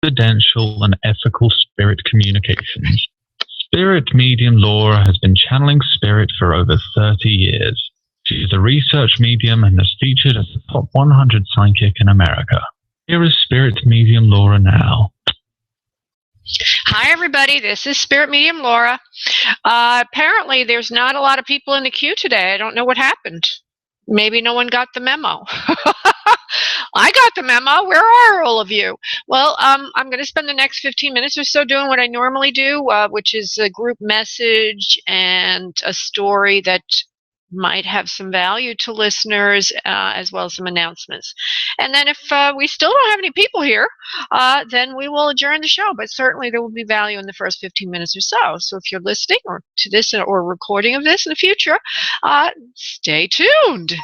confidential and ethical spirit communications. Spirit medium Laura has been channeling spirit for over 30 years. She is a research medium and is featured as a top 100 psychic in America. Here is spirit medium Laura now. Hi, everybody. This is Spirit Medium Laura. Apparently, there's not a lot of people in the queue today. I don't know what happened. Maybe no one got the memo. I got the memo. Where are all of you? Well, I'm going to spend the next 15 minutes or so doing what I normally do, which is a group message and a story that might have some value to listeners, as well as some announcements. And then if we still don't have any people here, then we will adjourn the show. But certainly there will be value in the first 15 minutes or so. So if you're listening or to this or recording of this in the future, stay tuned,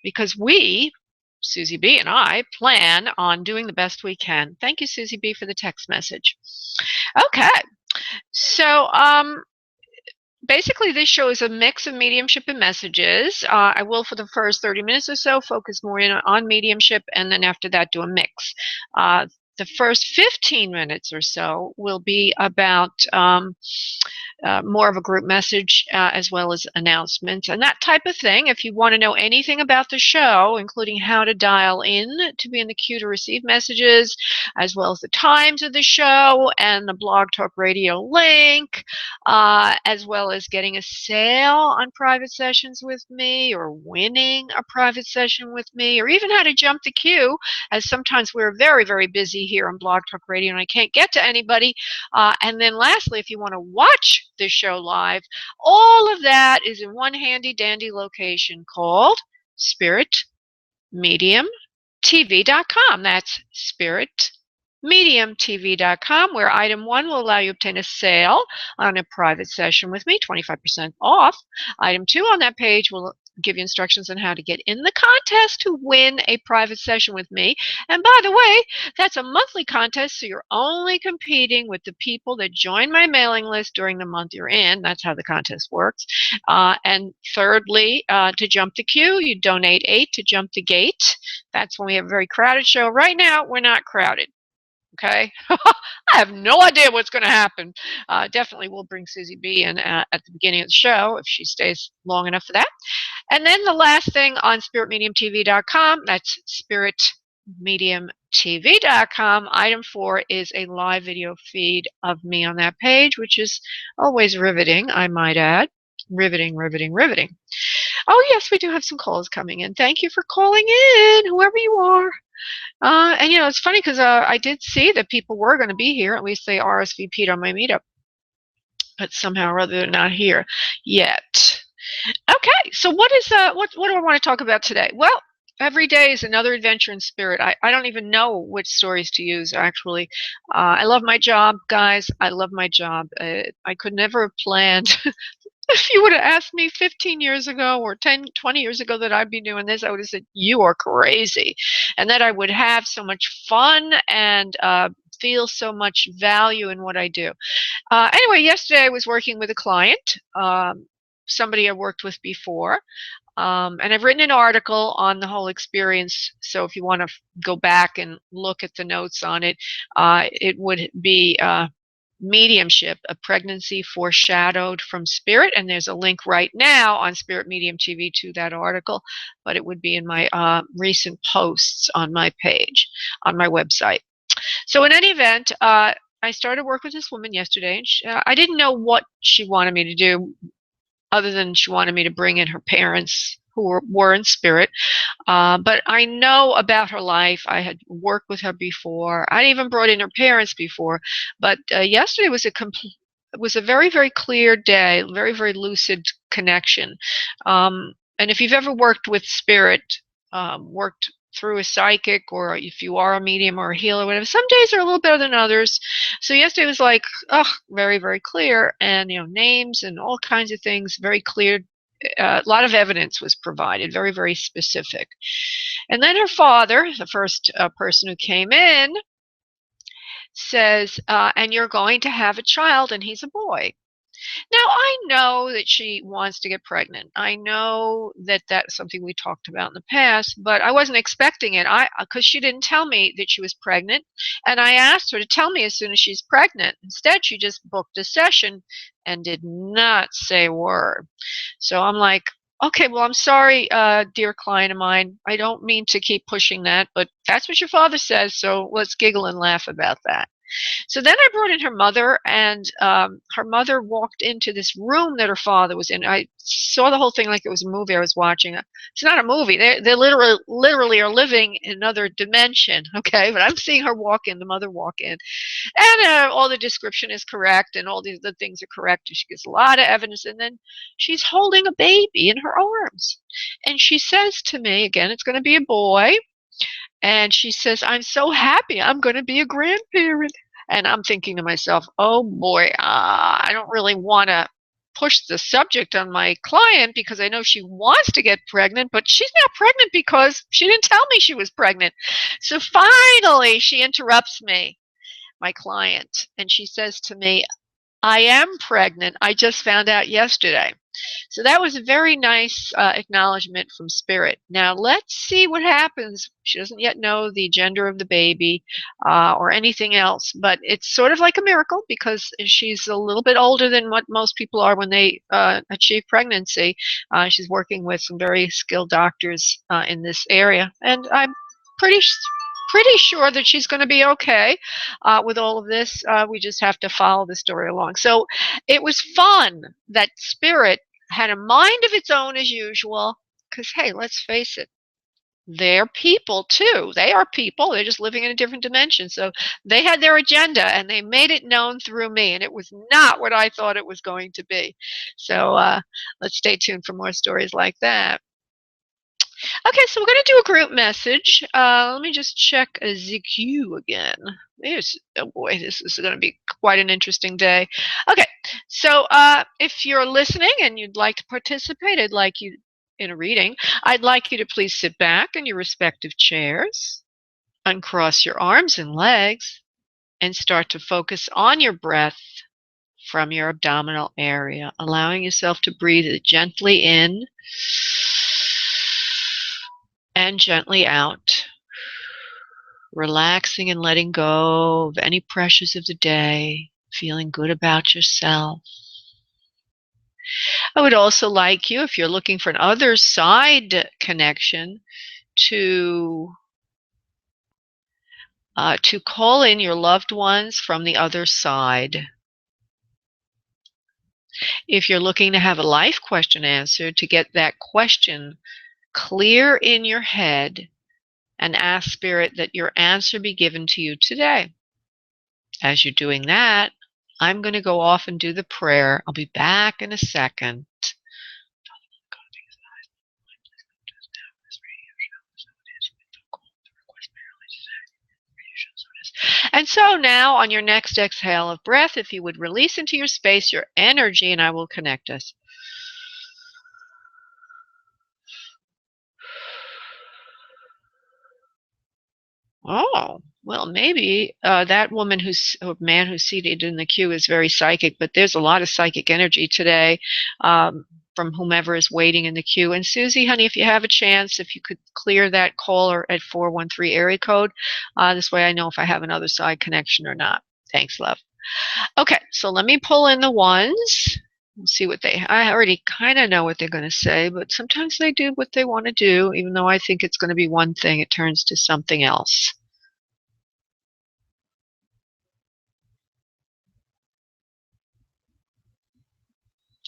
because we, Susie B and I, plan on doing the best we can. Thank you, Susie B, for the text message. Okay, so basically, this show is a mix of mediumship and messages. I will, for the first 30 minutes or so, focus more in on mediumship, and then after that, do a mix. The first 15 minutes or so will be about more of a group message, as well as announcements and that type of thing. If you want to know anything about the show, including how to dial in to be in the queue to receive messages, as well as the times of the show and the Blog Talk Radio link, as well as getting a sale on private sessions with me, or winning a private session with me, or even how to jump the queue, as sometimes we're very, very busy here on Blog Talk Radio and I can't get to anybody. And then lastly, if you want to watch the show live, all of that is in one handy dandy location called spiritmediumtv.com. That's spiritmediumtv.com, where item 1 will allow you to obtain a sale on a private session with me, 25% off. Item 2 on that page will give you instructions on how to get in the contest to win a private session with me. And by the way, that's a monthly contest, so you're only competing with the people that join my mailing list during the month you're in. That's how the contest works. And thirdly, to jump the queue, you donate $8 to jump the gate. That's when we have a very crowded show. Right now, we're not crowded. Okay, I have no idea what's going to happen. Definitely we'll bring Susie B in at the beginning of the show if she stays long enough for that. And then the last thing on spiritmediumtv.com, that's spiritmediumtv.com. Item 4 is a live video feed of me on that page, which is always riveting, I might add. Riveting, riveting, riveting. Oh, yes, we do have some calls coming in. Thank you for calling in, whoever you are. And, it's funny because I did see that people were going to be here. At least they RSVP'd on my meetup. But somehow or other, they're not here yet. Okay, so what do I want to talk about today? Well, every day is another adventure in spirit. I don't even know which stories to use, actually. I love my job, guys. I love my job. I could never have planned. If you would have asked me 15 years ago or 10, 20 years ago that I'd be doing this, I would have said, you are crazy. And that I would have so much fun and feel so much value in what I do. Anyway, yesterday I was working with a client, somebody I worked with before. And I've written an article on the whole experience. So if you want to go back and look at the notes on it, it would be Mediumship, a pregnancy foreshadowed from spirit, and there's a link right now on Spirit Medium TV to that article, but it would be in my recent posts on my page, on my website. So in any event, I started work with this woman yesterday, and I didn't know what she wanted me to do, other than she wanted me to bring in her parents who were in spirit. But I know about her life. I had worked with her before. I even brought in her parents before. But yesterday was a very, very clear day, very, very lucid connection. And if you've ever worked with spirit, worked through a psychic, or if you are a medium or a healer, whatever, some days are a little better than others. So yesterday was like, very, very clear, and names and all kinds of things, very clear. A lot of evidence was provided, very, very specific. And then her father, the first person who came in, says, and you're going to have a child, and he's a boy. Now, I know that she wants to get pregnant. I know that that's something we talked about in the past, but I wasn't expecting it. Because she didn't tell me that she was pregnant, and I asked her to tell me as soon as she's pregnant. Instead, she just booked a session and did not say a word. So I'm like, okay, well, I'm sorry, dear client of mine. I don't mean to keep pushing that, but that's what your father says, so let's giggle and laugh about that. So then I brought in her mother, and her mother walked into this room that her father was in. I saw the whole thing like it was a movie I was watching. It's not a movie. They literally are living in another dimension, okay? But I'm seeing her walk in, the mother walk in, and all the description is correct, and all the things are correct. And she gives a lot of evidence, and then she's holding a baby in her arms, and she says to me, again, it's going to be a boy. And she says, I'm so happy I'm going to be a grandparent. And I'm thinking to myself, oh boy, I don't really want to push the subject on my client because I know she wants to get pregnant, but she's not pregnant because she didn't tell me she was pregnant. So finally, she interrupts me, my client, and she says to me, I am pregnant. I just found out yesterday. So that was a very nice acknowledgement from Spirit. Now let's see what happens. She doesn't yet know the gender of the baby or anything else, but it's sort of like a miracle because she's a little bit older than what most people are when they achieve pregnancy. She's working with some very skilled doctors in this area, and I'm pretty sure that she's going to be okay with all of this. We just have to follow the story along. So it was fun that Spirit had a mind of its own as usual, because, hey, let's face it, they're people too. They are people. They're just living in a different dimension. So they had their agenda, and they made it known through me, and it was not what I thought it was going to be. So let's stay tuned for more stories like that. Okay, so we're going to do a group message. Let me just check a ZQ again. Oh boy, this is going to be quite an interesting day. Okay, so if you're listening and you'd like to participate, I'd like you in a reading. I'd like you to please sit back in your respective chairs, uncross your arms and legs, and start to focus on your breath from your abdominal area, allowing yourself to breathe gently in and gently out, relaxing and letting go of any pressures of the day, feeling good about yourself. I would also like you, if you're looking for an other side connection, to call in your loved ones from the other side. If you're looking to have a life question answered, to get that question clear in your head, and ask Spirit that your answer be given to you today. As you're doing that, I'm going to go off and do the prayer. I'll be back in a second. And so now, on your next exhale of breath, if you would release into your space your energy, and I will connect us. Oh, well, maybe that woman or man who's seated in the queue is very psychic, but there's a lot of psychic energy today from whomever is waiting in the queue. And Susie, honey, if you have a chance, if you could clear that caller at 413 area code, this way I know if I have another side connection or not. Thanks, love. Okay, so let me pull in the ones. We'll see what I already kind of know what they're going to say, but sometimes they do what they want to do. Even though I think it's going to be one thing, it turns to something else.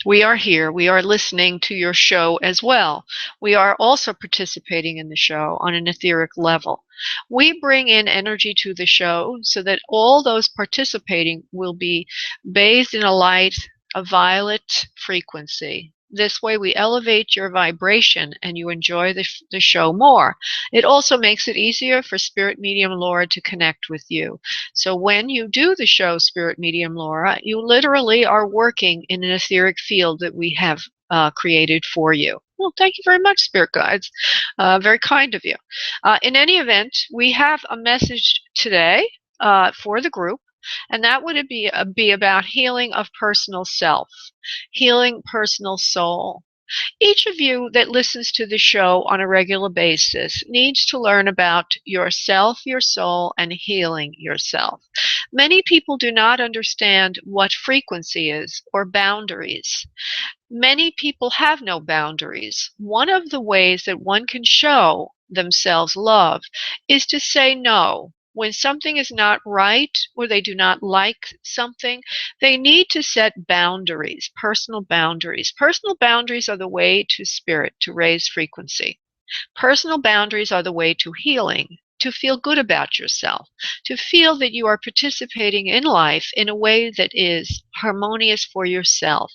We are here. We are listening to your show as well. We are also participating in the show on an etheric level. We bring in energy to the show so that all those participating will be bathed in a light, a violet frequency. This way we elevate your vibration and you enjoy the show more. It also makes it easier for Spirit Medium Laura to connect with you. So when you do the show, Spirit Medium Laura, you literally are working in an etheric field that we have created for you. Well, thank you very much, Spirit Guides. Very kind of you. In any event, we have a message today for the group. And that would be about healing of personal self, healing personal soul. Each of you that listens to the show on a regular basis needs to learn about yourself, your soul, and healing yourself. Many people do not understand what frequency is or boundaries. Many people have no boundaries. One of the ways that one can show themselves love is to say no. When something is not right or they do not like something, they need to set boundaries, personal boundaries. Personal boundaries are the way to spirit, to raise frequency. Personal boundaries are the way to healing, to feel good about yourself, to feel that you are participating in life in a way that is harmonious for yourself.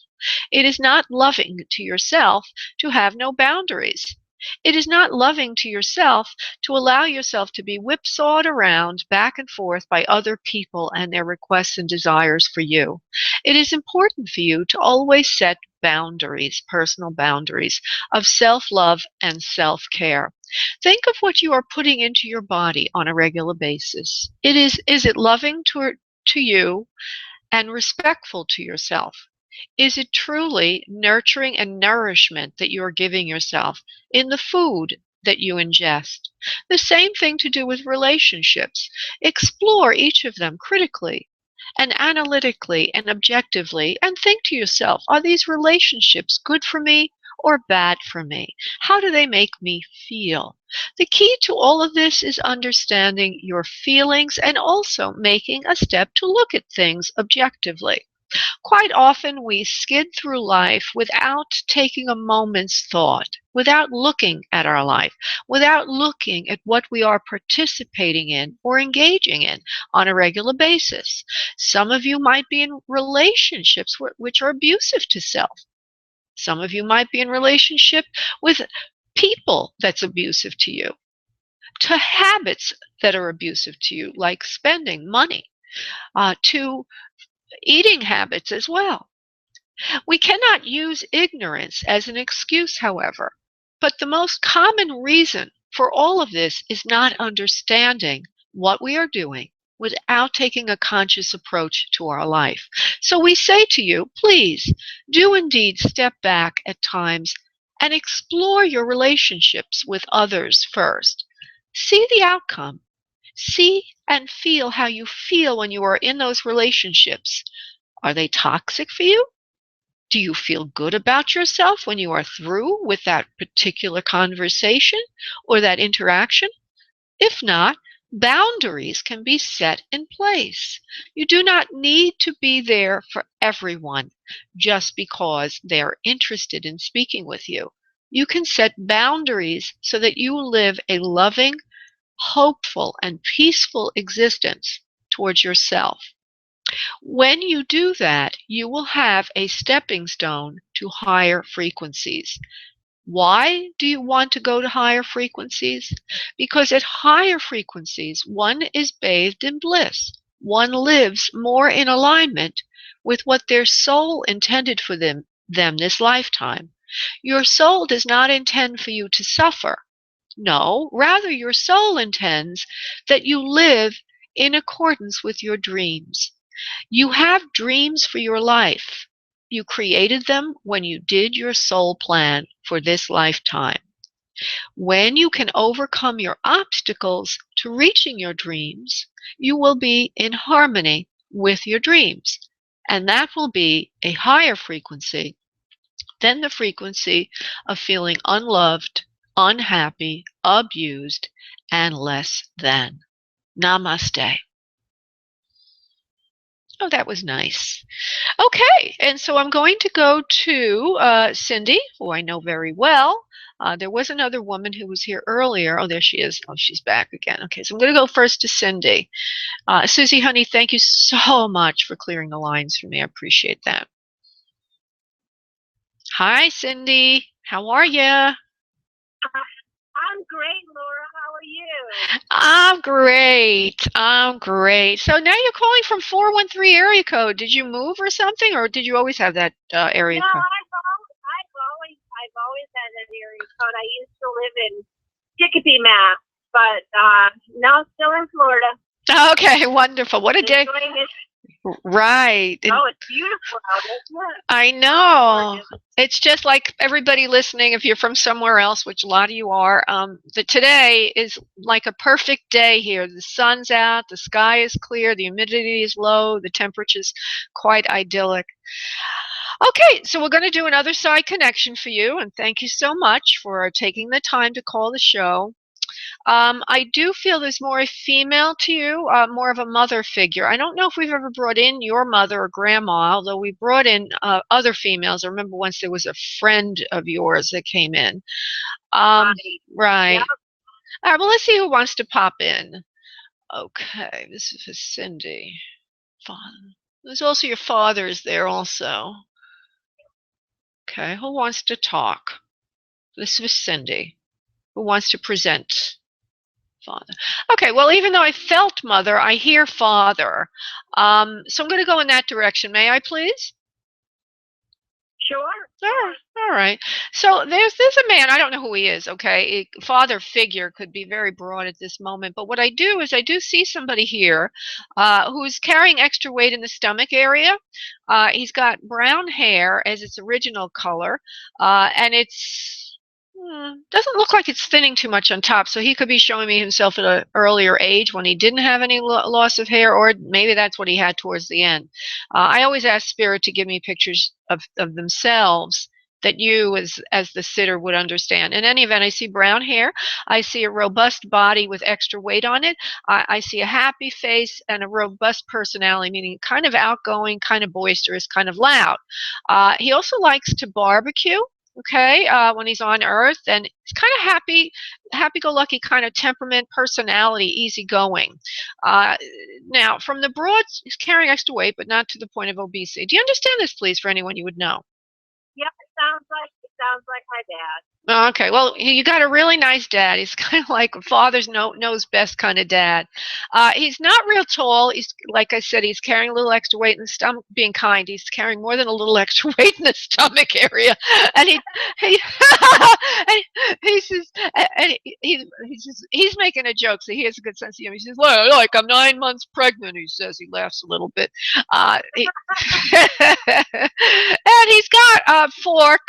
It is not loving to yourself to have no boundaries. It is not loving to yourself to allow yourself to be whipsawed around back and forth by other people and their requests and desires for you. It is important for you to always set boundaries, personal boundaries of self-love and self-care. Think of what you are putting into your body on a regular basis. Is it loving to you and respectful to yourself? Is it truly nurturing and nourishment that you are giving yourself in the food that you ingest? The same thing to do with relationships. Explore each of them critically and analytically and objectively and think to yourself, are these relationships good for me or bad for me? How do they make me feel? The key to all of this is understanding your feelings and also making a step to look at things objectively. Quite often we skid through life without taking a moment's thought, without looking at our life, without looking at what we are participating in or engaging in on a regular basis. Some of you might be in relationships which are abusive to self. Some of you might be in relationship with people that's abusive to you, to habits that are abusive to you, like spending money, to eating habits as well. We cannot use ignorance as an excuse, however, but the most common reason for all of this is not understanding what we are doing without taking a conscious approach to our life. So we say to you, please do indeed step back at times and explore your relationships with others first. See the outcome. See and feel how you feel when you are in those relationships. Are they toxic for you? Do you feel good about yourself when you are through with that particular conversation or that interaction? If not, boundaries can be set in place. You do not need to be there for everyone just because they're interested in speaking with you. You can set boundaries so that you live a loving, hopeful, and peaceful existence towards yourself. When you do that, you will have a stepping stone to higher frequencies. Why do you want to go to higher frequencies? Because at higher frequencies, one is bathed in bliss. One lives more in alignment with what their soul intended for them this lifetime. Your soul does not intend for you to suffer. No, rather your soul intends that you live in accordance with your dreams. You have dreams for your life. You created them when you did your soul plan for this lifetime. When you can overcome your obstacles to reaching your dreams, you will be in harmony with your dreams. And that will be a higher frequency than the frequency of feeling unloved, unhappy, abused, and less than. Namaste. Oh, that was nice. Okay, and so I'm going to go to Cindy, who I know very well. There was another woman who was here earlier. Oh, there she is. Oh, she's back again. Okay, so I'm going to go first to Cindy. Susie, honey, thank you so much for clearing the lines for me. I appreciate that. Hi, Cindy. How are you? I'm great, Laura. How are you? I'm great. I'm great. So now you're calling from 413 area code. Did you move or something, or did you always have that area No, code? I've always had that area code. I used to live in Chicopee, Mass, but now still in Florida. Okay, wonderful. What a day. Enjoying it. Right. Oh, it's beautiful out, isn't it? I know. It's just like everybody listening, if you're from somewhere else, which a lot of you are, that today is like a perfect day here. The sun's out, the sky is clear, the humidity is low, the temperature's quite idyllic. Okay, so we're going to do another side connection for you, and thank you so much for taking the time to call the show. I do feel there's more a female to you, more of a mother figure. I don't know if we've ever brought in your mother or grandma, although we brought in other females. I remember once there was a friend of yours that came in. Right. Yep. All right, well, let's see who wants to pop in. Okay, this is for Cindy. There's also your father is there also. Okay, who wants to talk? This is Cindy. Who wants to present? Father. Okay, well, even though I felt mother, I hear father. So I'm going to go in that direction. May I, please? Sure. All right. So there's a man. I don't know who he is. Okay, a father figure could be very broad at this moment. But what I do is I do see somebody here who's carrying extra weight in the stomach area. He's got brown hair as its original color, and it's doesn't look like it's thinning too much on top. So he could be showing me himself at an earlier age when he didn't have any loss of hair, or maybe that's what he had towards the end. I always ask Spirit to give me pictures of themselves that you as the sitter would understand. In any event, I see brown hair. I see a robust body with extra weight on it. I see a happy face and a robust personality, meaning kind of outgoing, kind of boisterous, kind of loud. He also likes to barbecue. Okay, when he's on Earth, and he's kind of happy-go-lucky kind of temperament, personality, easygoing. Now, from the broad, he's carrying extra weight, but not to the point of obesity. Do you understand this, please, for anyone you would know? Yep, it sounds like my dad. Okay, well, you got a really nice dad. He's kind of like a father's knows best kind of dad. He's not real tall. He's, like I said, he's carrying a little extra weight in the stomach. Being kind, he's carrying more than a little extra weight in the stomach area, and he and he says, and he's making a joke, so he has a good sense of humor. He says, "Well, like I'm 9 months pregnant." He says, he laughs a little bit. And he's got a fork,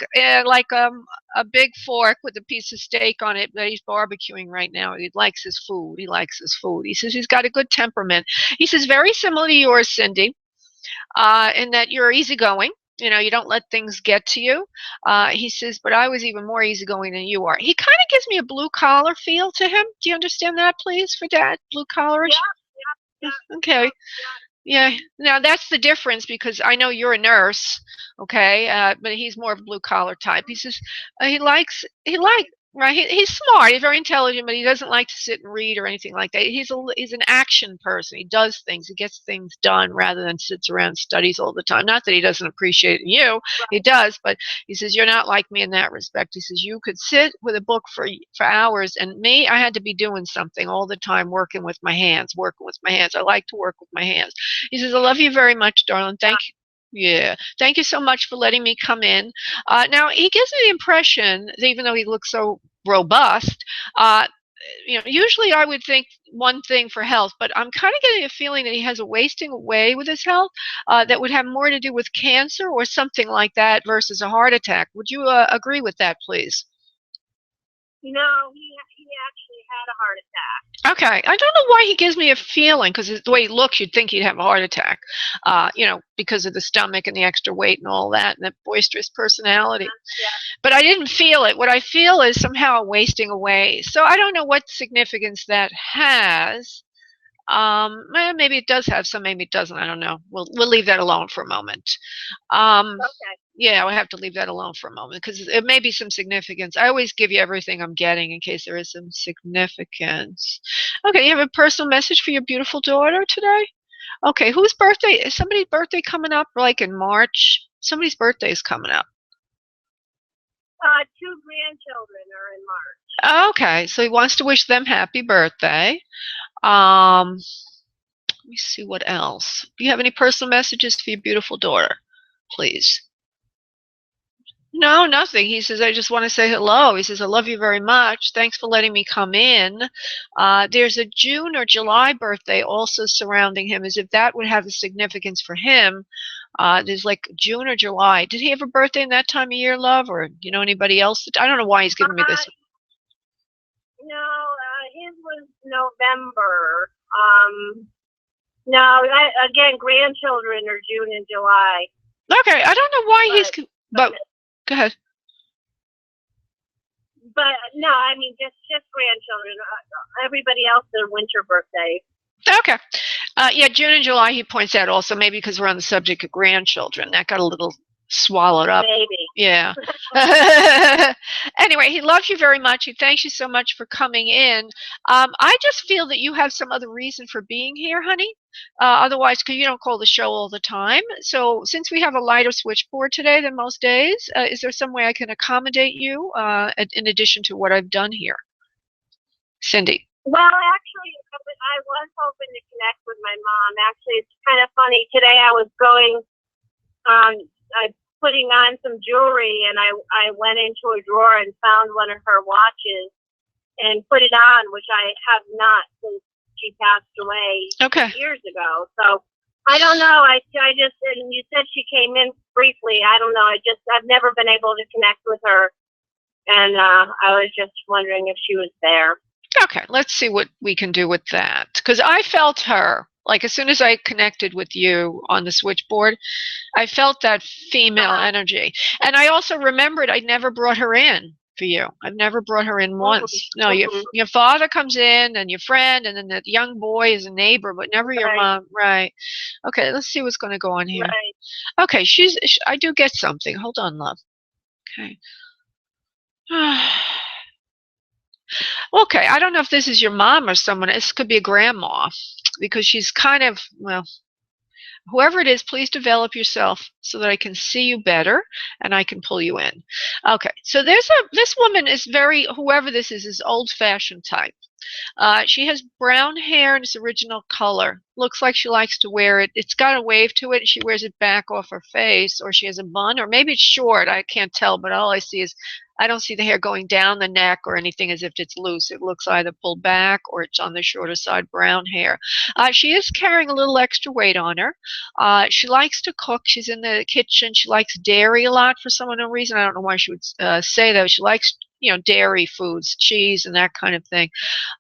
like a big fork with a piece of steak on it that he's barbecuing right now. He likes his food. He likes his food. He says he's got a good temperament. He says very similar to yours, Cindy, in that you're easygoing. You know, you don't let things get to you. He says, but I was even more easygoing than you are. He kind of gives me a blue collar feel to him. Do you understand that, please, for Dad? Blue collarish? Yeah. Okay. Yeah, now that's the difference because I know you're a nurse, okay, but he's more of a blue collar type. He says right. He's smart. He's very intelligent, but he doesn't like to sit and read or anything like that. He's an action person. He does things. He gets things done rather than sits around and studies all the time. Not that he doesn't appreciate you, Right. he does, but he says you're not like me in that respect. He says you could sit with a book for hours, and me, I had to be doing something all the time, working with my hands. I like to work with my hands. He says, I love you very much, darling. Thank you. Yeah. Thank you so much for letting me come in. Now, he gives me the impression that even though he looks so robust, usually I would think one thing for health, but I'm kind of getting a feeling that he has a wasting away with his health that would have more to do with cancer or something like that versus a heart attack. Would you agree with that, please? He actually had a heart attack. Okay, I don't know why he gives me a feeling, because the way he looks, you'd think he'd have a heart attack, because of the stomach and the extra weight and all that, and the boisterous personality. Yeah. But I didn't feel it. What I feel is somehow wasting away. So I don't know what significance that has. Maybe it does have some, maybe it doesn't. I don't know. We'll leave that alone for a moment. Okay. Yeah, I have to leave that alone for a moment because it may be some significance. I always give you everything I'm getting in case there is some significance. Okay, you have a personal message for your beautiful daughter today? Okay, whose birthday? Is somebody's birthday coming up, like in March? Somebody's birthday is coming up. 2 grandchildren are in March. Okay, so he wants to wish them happy birthday. Let me see what else. Do you have any personal messages for your beautiful daughter, please? No, nothing. He says, I just want to say hello. He says, I love you very much. Thanks for letting me come in. There's a June or July birthday also surrounding him, as if that would have a significance for him. There's like June or July. Did he have a birthday in that time of year, love? Or you know anybody else? I don't know why he's giving me this. No, his was November. No, again, grandchildren are June and July. Okay, I don't know why he's. But go ahead. But no, I mean just grandchildren. Everybody else their winter birthday. Okay. Yeah, June and July. He points out also maybe because we're on the subject of grandchildren, that got a little swallowed up. Maybe. Yeah. Anyway, he loves you very much. He thanks you so much for coming in. I just feel that you have some other reason for being here, honey. Otherwise, because you don't call the show all the time. So since we have a lighter switchboard today than most days, is there some way I can accommodate you in addition to what I've done here? Cindy. Well, actually, I was hoping to connect with my mom. Actually, it's kind of funny. Today I was going, putting on some jewelry, and I went into a drawer and found one of her watches and put it on, which I have not since she passed away years ago. So I don't know. I just, and you said she came in briefly. I don't know. I've never been able to connect with her, and I was just wondering if she was there. Okay, let's see what we can do with that. Because I felt her. Like as soon as I connected with you on the switchboard, I felt that female energy. And I also remembered I never brought her in for you. I've never brought her in once. No, your father comes in and your friend, and then the young boy is a neighbor, but never your mom. Right. Okay, let's see what's going to go on here. Right. Okay, I do get something. Hold on, love. Okay. Okay, I don't know if this is your mom or someone. This could be a grandma because she's kind of, well, whoever it is, please develop yourself so that I can see you better and I can pull you in. Okay, so this woman is whoever this is old-fashioned type. She has brown hair in its original color. Looks like she likes to wear it. It's got a wave to it. She wears it back off her face, or she has a bun, or maybe it's short. I can't tell, but all I see is I don't see the hair going down the neck or anything as if it's loose. It looks either pulled back or it's on the shorter side, brown hair. She is carrying a little extra weight on her. She likes to cook. She's in the kitchen. She likes dairy a lot for some unknown reason. I don't know why she would say that. She likes, dairy foods, cheese and that kind of thing.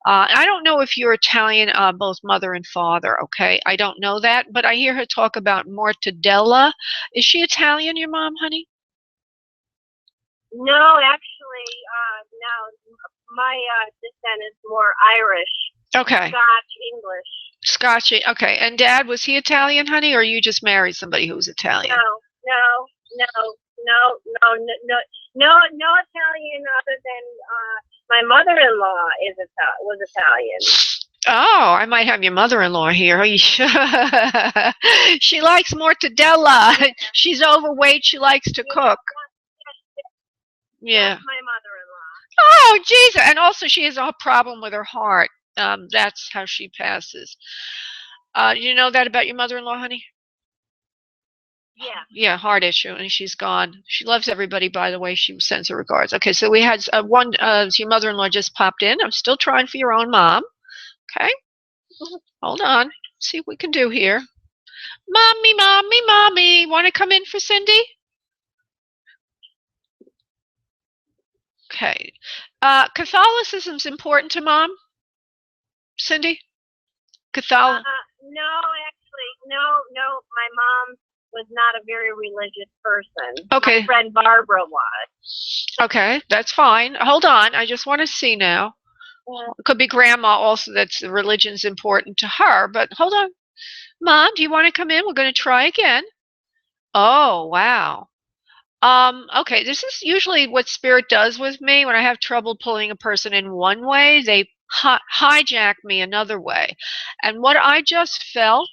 I don't know if you're Italian, both mother and father, okay? I don't know that, but I hear her talk about mortadella. Is she Italian, your mom, honey? No, actually, no. My descent is more Irish. Okay. Scotch, English. Scotchy, okay. And Dad, was he Italian, honey, or you just married somebody who was Italian? No Italian other than my mother-in-law was Italian. Oh, I might have your mother-in-law here. She likes mortadella. She's overweight. She likes to cook. Yeah. That's my mother-in-law. Oh, Jesus. And also she has a problem with her heart. That's how she passes. You know that about your mother-in-law, honey? Yeah. Yeah, heart issue, and she's gone. She loves everybody, by the way. She sends her regards. Okay, so we had one. Your mother-in-law just popped in. I'm still trying for your own mom. Okay, hold on. See what we can do here. Mommy, mommy, mommy. Want to come in for Cindy? Okay. Catholicism's important to Mom? Cindy? No, actually, no. My mom was not a very religious person. Okay. My friend Barbara was. Okay, that's fine. Hold on. I just want to see now. Yeah. It could be Grandma also, that's religion's important to her, but hold on. Mom, do you want to come in? We're going to try again. Oh, wow. Okay, this is usually what Spirit does with me. When I have trouble pulling a person in one way, they hijack me another way. And what I just felt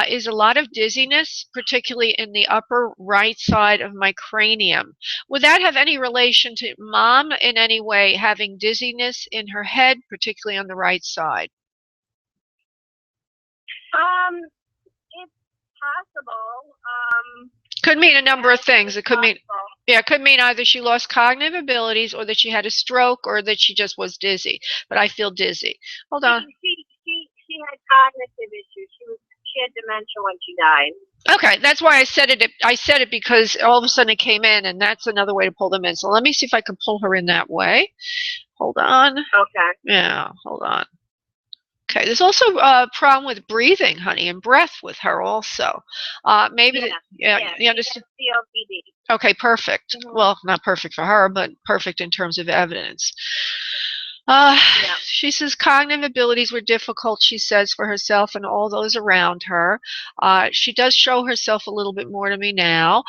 is a lot of dizziness, particularly in the upper right side of my cranium. Would that have any relation to Mom in any way having dizziness in her head, particularly on the right side? It's possible. Could mean a number of things. It could mean, Yeah, it could mean either she lost cognitive abilities or that she had a stroke or that she just was dizzy. But I feel dizzy. Hold on. She had cognitive issues. She had dementia when she died. Okay, that's why I said it. I said it because all of a sudden it came in, and that's another way to pull them in. So let me see if I can pull her in that way. Hold on. Okay. Yeah, hold on. Okay, there's also a problem with breathing, honey, and breath with her also. Maybe, you understand? COPD. Okay, perfect. Mm-hmm. Well, not perfect for her, but perfect in terms of evidence. She says cognitive abilities were difficult, she says, for herself and all those around her. She does show herself a little bit more to me now.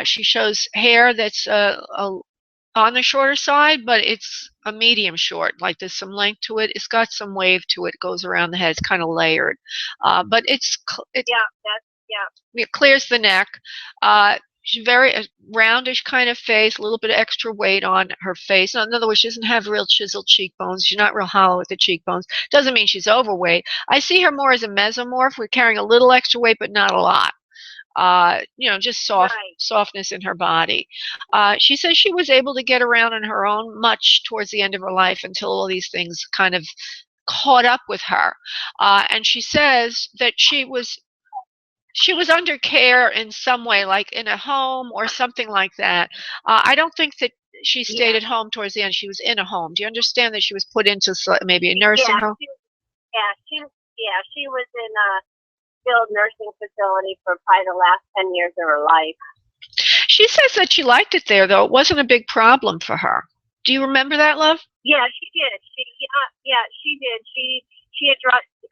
She shows hair that's on the shorter side, but it's a medium short. Like there's some length to it. It's got some wave to it. It goes around the head. It's kind of layered, but it clears the neck. She's very roundish kind of face, a little bit of extra weight on her face. In other words, she doesn't have real chiseled cheekbones. She's not real hollow at the cheekbones. Doesn't mean she's overweight. I see her more as a mesomorph. We're carrying a little extra weight, but not a lot. Just softness in her body. She says she was able to get around on her own much towards the end of her life until all these things kind of caught up with her. And she says that she was under care in some way, like in a home or something like that. I don't think that she stayed at home towards the end. She was in a home. Do you understand that she was put into maybe a nursing home? She was in a skilled nursing facility for probably the last 10 years of her life. She says that she liked it there, though. It wasn't a big problem for her. Do you remember that, love? Yeah, she did. She did. She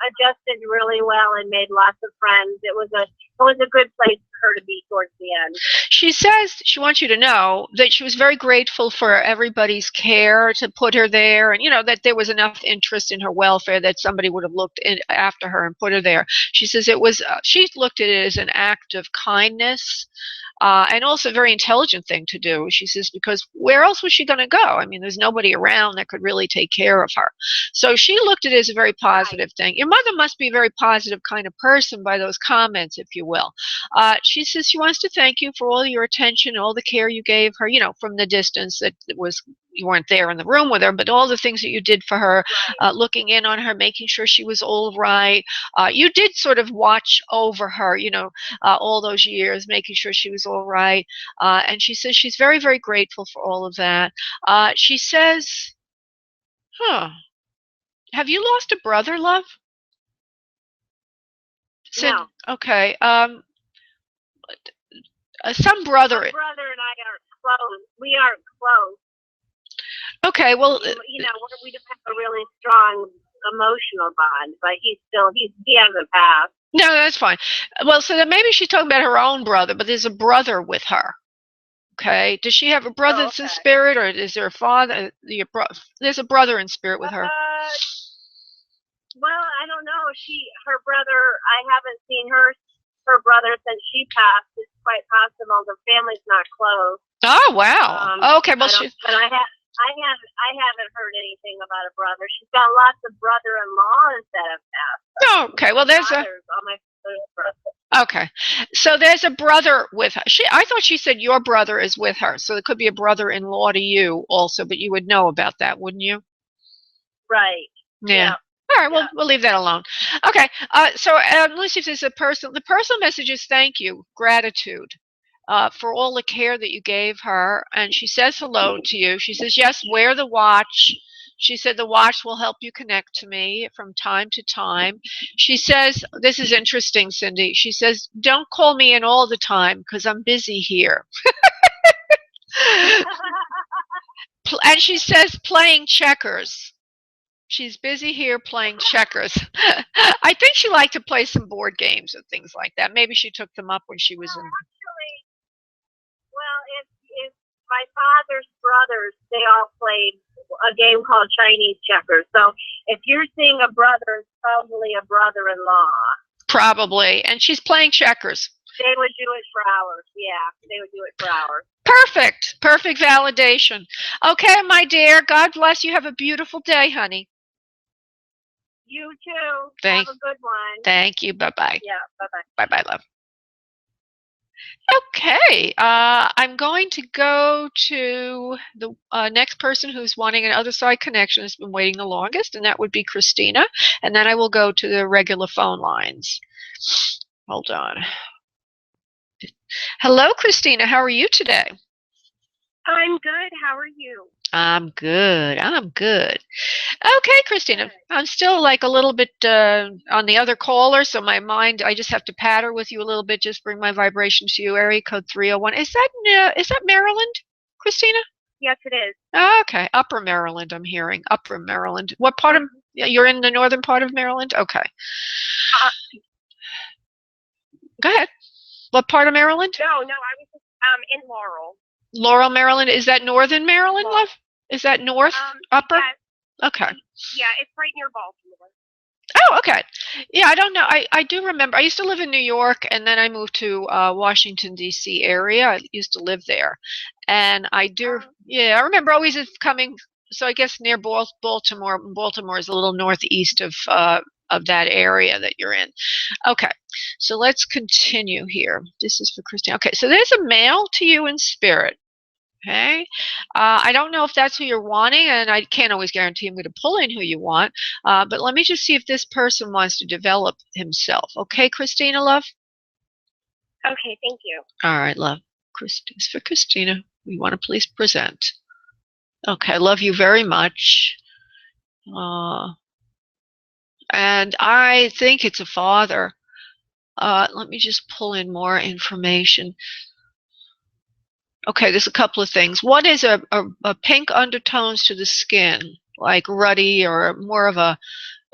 adjusted really well and made lots of friends. It was a good place for her to be towards the end. She says she wants you to know that she was very grateful for everybody's care to put her there, and that there was enough interest in her welfare that somebody would have looked after her and put her there. She says it was. She looked at it as an act of kindness. And also a very intelligent thing to do, she says, because where else was she going to go? I mean, there's nobody around that could really take care of her. So she looked at it as a very positive thing. Your mother must be a very positive kind of person by those comments, if you will. She says she wants to thank you for all your attention, all the care you gave her, from the distance that you weren't there in the room with her, but all the things that you did for her, looking in on her, making sure she was all right. You did sort of watch over her, all those years, making sure she was all right. And she says she's very, very grateful for all of that. She says, have you lost a brother, love? No. Okay. Some brother. My brother and I aren't close. We aren't close. Okay, well, we don't have a really strong emotional bond, but he hasn't passed. No, that's fine. Well, so then maybe she's talking about her own brother, but there's a brother with her. Okay, does she have a brother that's in spirit, or is there a father? There's a brother in spirit with her. Well, I don't know. Her brother, I haven't seen her brother since she passed. It's quite possible the family's not close. Oh wow. Okay, well but I haven't heard anything about a brother. She's got lots of brother-in-laws that have passed. Oh, okay, well there's Okay, so there's a brother with her. I thought she said your brother is with her, so it could be a brother-in-law to you also, but you would know about that, wouldn't you? Right. Yeah. All right, well, we'll leave that alone. Okay, so let's see if there's the personal message is thank you, gratitude. For all the care that you gave her. And she says hello to you. She says, yes, wear the watch. She said the watch will help you connect to me from time to time. She says, this is interesting, Cindy. She says, don't call me in all the time because I'm busy here. And she says, playing checkers. She's busy here playing checkers. I think she liked to play some board games and things like that. Maybe she took them up when she was in... Well, if my father's brothers, they all played a game called Chinese checkers. So if you're seeing a brother, it's probably a brother-in-law. Probably. And she's playing checkers. They would do it for hours. Yeah, they would do it for hours. Perfect. Perfect validation. Okay, my dear. God bless you. Have a beautiful day, honey. You too. Have a good one. Thank you. Bye-bye. Yeah, bye-bye. Bye-bye, love. Okay. Okay, I'm going to go to the next person who's wanting an other side connection, has been waiting the longest, and that would be Christina. And then I will go to the regular phone lines. Hold on. Hello, Christina. How are you today? I'm good. How are you? I'm good. I'm good. Okay, Christina. I'm still like a little bit on the other caller, so my mind, I just have to patter with you a little bit, just bring my vibration to you. Area code 301. Is that Maryland, Christina? Yes, it is. Okay, Upper Maryland, I'm hearing. Upper Maryland. What part of, you're in the northern part of Maryland? Okay. Go ahead. What part of Maryland? No, I was in Laurel. Laurel, Maryland. Is that northern Maryland, love? Is that north? Upper? Yes. Okay. Yeah, it's right near Baltimore. Oh, okay. Yeah, I don't know. I do remember. I used to live in New York, and then I moved to Washington, D.C. area. I used to live there. And I do, I remember always coming, so I guess near Baltimore. Baltimore is a little northeast of that area that you're in. Okay, so let's continue here. This is for Christine. Okay, so there's a male to you in spirit. Okay, I don't know if that's who you're wanting, and I can't always guarantee I'm going to pull in who you want, but let me just see if this person wants to develop himself. Okay, Christina, love? Okay, thank you. All right, love. This for Christina. We want to please present. Okay, I love you very much. And I think it's a father. Let me just pull in more information. Okay, there's a couple of things. One is a pink undertones to the skin, like ruddy or more of a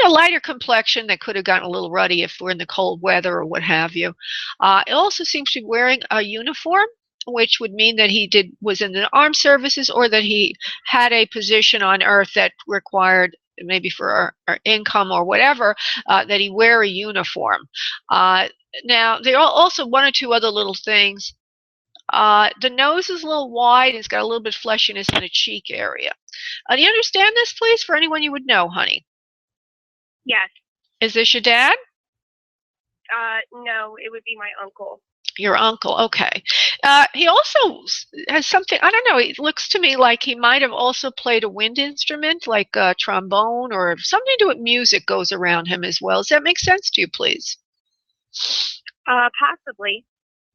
lighter complexion that could have gotten a little ruddy if we're in the cold weather or what have you. It also seems to be wearing a uniform, which would mean that he was in the armed services or that he had a position on Earth that required, maybe for our income or whatever, that he wear a uniform. Now, there are also one or two other little things. The nose is a little wide. It's got a little bit of fleshiness in the cheek area. Do you understand this, please, for anyone you would know, honey? Yes. Is this your dad? No, it would be my uncle. Your uncle, okay. He also has something, I don't know, it looks to me like he might have also played a wind instrument, like a trombone or something to do with music goes around him as well. Does that make sense to you, please? Possibly.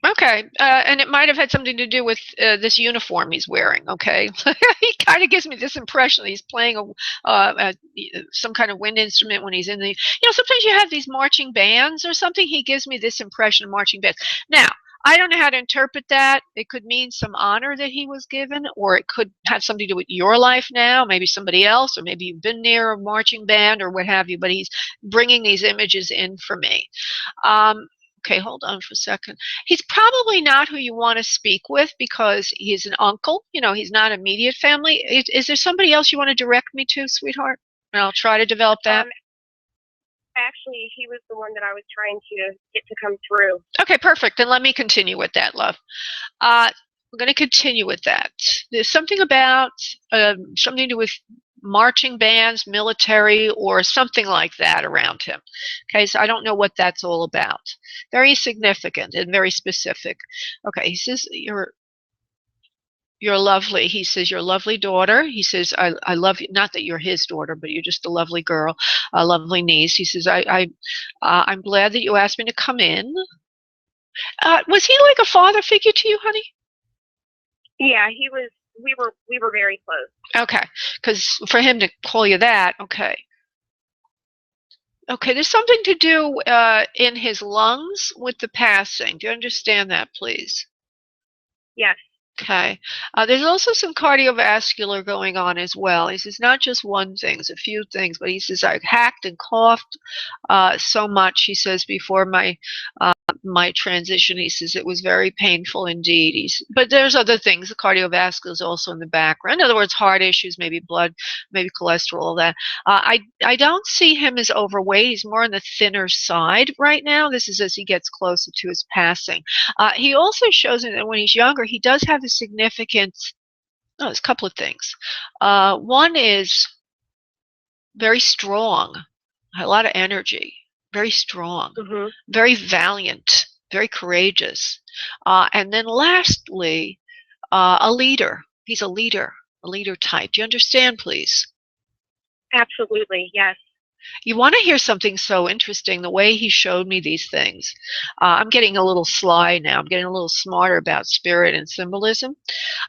Okay, and it might have had something to do with this uniform he's wearing, okay? He kind of gives me this impression that he's playing some kind of wind instrument when he's in the, sometimes you have these marching bands or something. He gives me this impression of marching bands. Now, I don't know how to interpret that. It could mean some honor that he was given, or it could have something to do with your life now, maybe somebody else, or maybe you've been near a marching band or what have you, but he's bringing these images in for me. Okay, hold on for a second. He's probably not who you want to speak with because he's an uncle. He's not immediate family. Is there somebody else you want to direct me to, sweetheart? And I'll try to develop that. Actually, he was the one that I was trying to get to come through. Okay, perfect. Then let me continue with that, love. We're going to continue with that. There's something about something to do with marching bands, military, or something like that around him. Okay, so I don't know what that's all about. Very significant and very specific. Okay, he says you're lovely. He says you're a lovely daughter. He says I love you. Not that you're his daughter, but you're just a lovely girl, a lovely niece. He says I'm glad that you asked me to come in. Was he like a father figure to you, honey? Yeah, he was. We were very close. Okay, because for him to call you that, okay. Okay, there's something to do in his lungs with the passing. Do you understand that, please? Yes. Okay. There's also some cardiovascular going on as well. He says not just one thing, it's a few things, but he says I hacked and coughed so much, he says, before my transition. He says it was very painful indeed. But there's other things. The cardiovascular is also in the background. In other words, heart issues, maybe blood, maybe cholesterol, all that. I don't see him as overweight. He's more on the thinner side right now. This is as he gets closer to his passing. He also shows me that when he's younger, he does have a significant, there's a couple of things. One is very strong, a lot of energy, very strong, very valiant. very courageous. And then lastly, a leader. He's a leader type. Do you understand, please? Absolutely, yes. You want to hear something so interesting, the way he showed me these things. I'm getting a little sly now. I'm getting a little smarter about spirit and symbolism.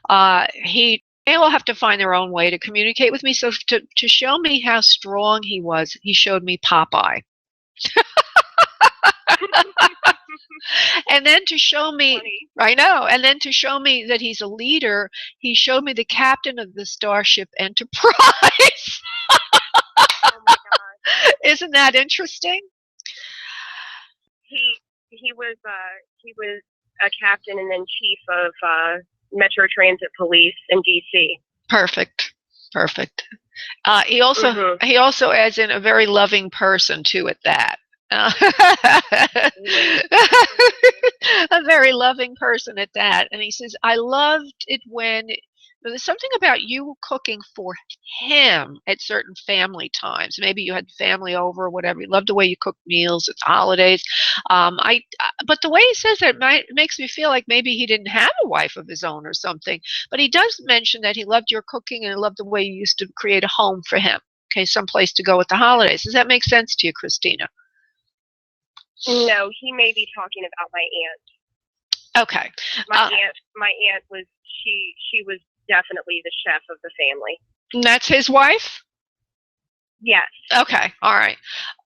They all have to find their own way to communicate with me. So to show me how strong he was, he showed me Popeye. And then to show me, funny. I know, and then to show me that he's a leader, he showed me the captain of the Starship Enterprise. Oh my God. Isn't that interesting? He was a captain and then chief of Metro Transit Police in DC. Perfect. He also adds in a very loving person too at that. A very loving person at that. And he says, I loved it when there's something about you cooking for him at certain family times. Maybe you had family over or whatever. He loved the way you cooked meals at the holidays. But the way he says that makes me feel like maybe he didn't have a wife of his own or something. But he does mention that he loved your cooking and he loved the way you used to create a home for him. Okay, someplace to go at the holidays. Does that make sense to you, Christina? No, he may be talking about my aunt. Okay. My aunt was she was definitely the chef of the family. And that's his wife? Yes. Okay. All right.